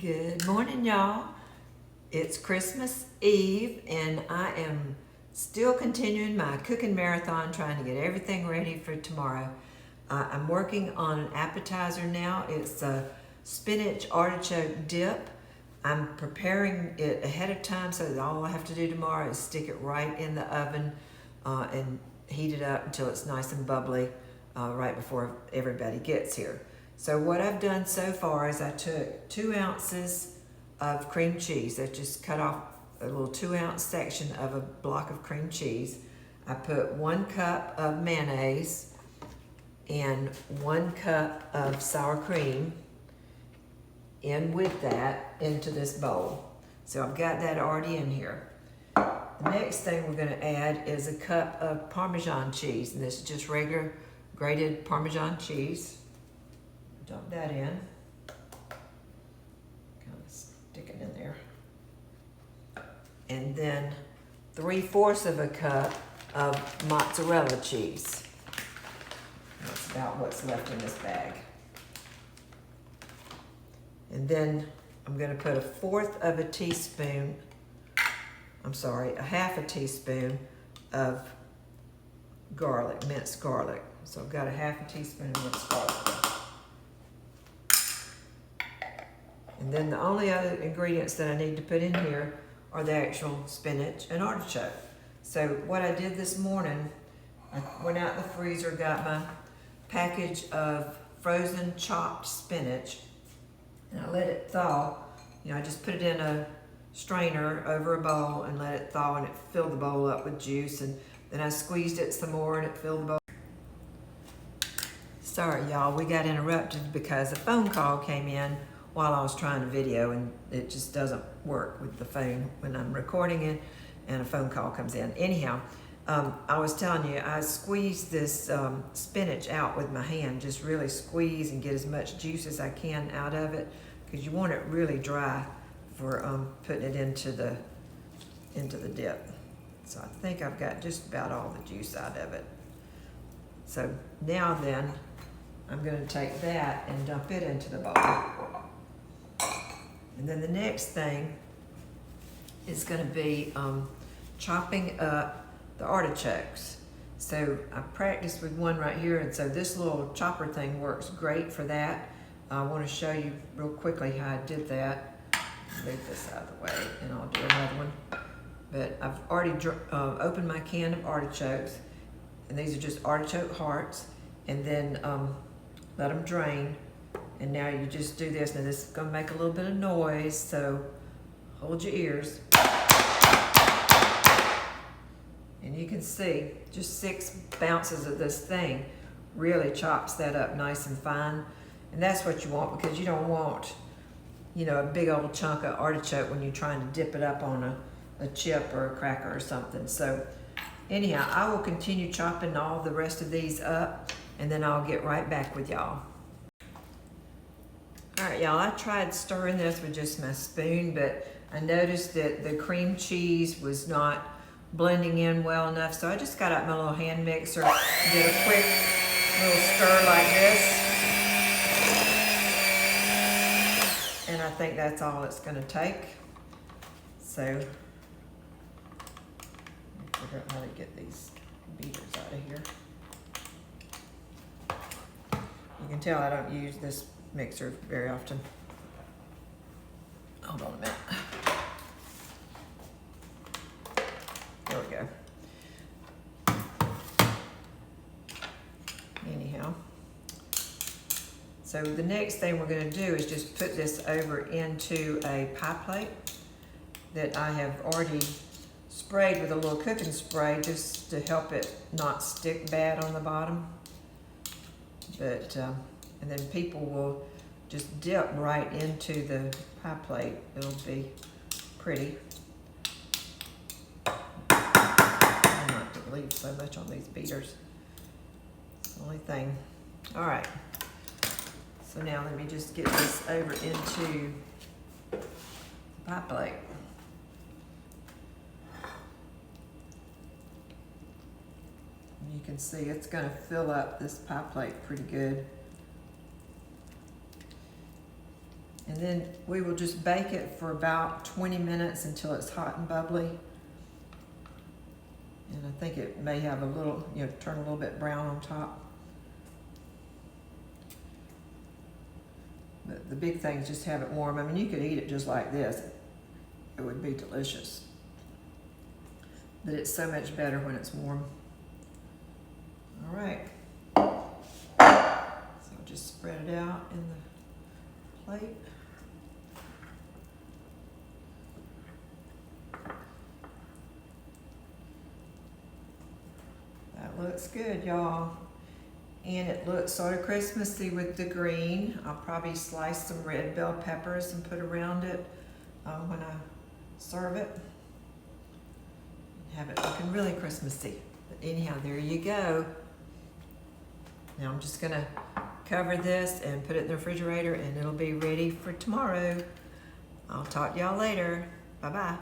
Good morning, y'all. It's Christmas Eve, and I am still continuing my cooking marathon, trying to get everything ready for tomorrow. I'm working on an appetizer now. It's a spinach artichoke dip. I'm preparing it ahead of time so that all I have to do tomorrow is stick it right in the oven and heat it up until it's nice and bubbly right before everybody gets here. So what I've done so far is I took 2 ounces of cream cheese. I just cut off a little 2-ounce section of a block of cream cheese. I put 1 cup of mayonnaise and 1 cup of sour cream in with that into this bowl. So I've got that already in here. The next thing we're going to add is a cup of Parmesan cheese, and this is just regular grated Parmesan cheese. Dump that in. Kind of stick it in there. And then 3/4 of a cup of mozzarella cheese. That's about what's left in this bag. And then I'm going to put a 1/4 of a teaspoon, a 1/2 a teaspoon of garlic, minced garlic. So I've got a 1/2 a teaspoon of minced garlic. And then the only other ingredients that I need to put in here are the actual spinach and artichoke. So what I did this morning, I went out in the freezer, got my package of frozen chopped spinach, and I let it thaw. I just put it in a strainer over a bowl and let it thaw, and it filled the bowl up with juice, and then I squeezed it some more and it filled the bowl. Sorry y'all, we got interrupted because a phone call came in while I was trying to video, and it just doesn't work with the phone when I'm recording it and a phone call comes in. Anyhow, I was telling you, I squeezed this spinach out with my hand, just really squeeze and get as much juice as I can out of it, because you want it really dry for putting it into the dip. So I think I've got just about all the juice out of it. So now then, I'm going to take that and dump it into the bowl. And then the next thing is going to be chopping up the artichokes. So I practiced with one right here, and so this little chopper thing works great for that. I want to show you real quickly how I did that. Move this out of the way and I'll do another one. But I've already opened my can of artichokes, and these are just artichoke hearts, and then let them drain. And now you just do this. Now this is going to make a little bit of noise, so hold your ears. And you can see just 6 ounces of this thing really chops that up nice and fine. And that's what you want, because you don't want, a big old chunk of artichoke when you're trying to dip it up on a chip or a cracker or something. So anyhow, I will continue chopping all the rest of these up, and then I'll get right back with y'all. All right, y'all, I tried stirring this with just my spoon, but I noticed that the cream cheese was not blending in well enough, so I just got out my little hand mixer and did a quick little stir like this. And I think that's all it's going to take. So, let me figure out how to get these beaters out of here. You can tell I don't use this mixer very often. Hold on a minute. There we go. Anyhow, so the next thing we're going to do is just put this over into a pie plate that I have already sprayed with a little cooking spray, just to help it not stick bad on the bottom. But and then people will just dip right into the pie plate. It'll be pretty. I not to leave so much on these beaters. It's the only thing. All right. So now let me just get this over into the pie plate. You can see it's going to fill up this pie plate pretty good. And then we will just bake it for about 20 minutes until it's hot and bubbly. And I think it may have a little, turn a little bit brown on top. But the big thing is just have it warm. I mean, you could eat it just like this. It would be delicious. But it's so much better when it's warm. All right. So just spread it out in the plate. That looks good, y'all. And it looks sort of Christmassy with the green. I'll probably slice some red bell peppers and put around it when I serve it. Have it looking really Christmassy. But anyhow, there you go. Now I'm just gonna cover this and put it in the refrigerator and it'll be ready for tomorrow. I'll talk to y'all later. Bye-bye.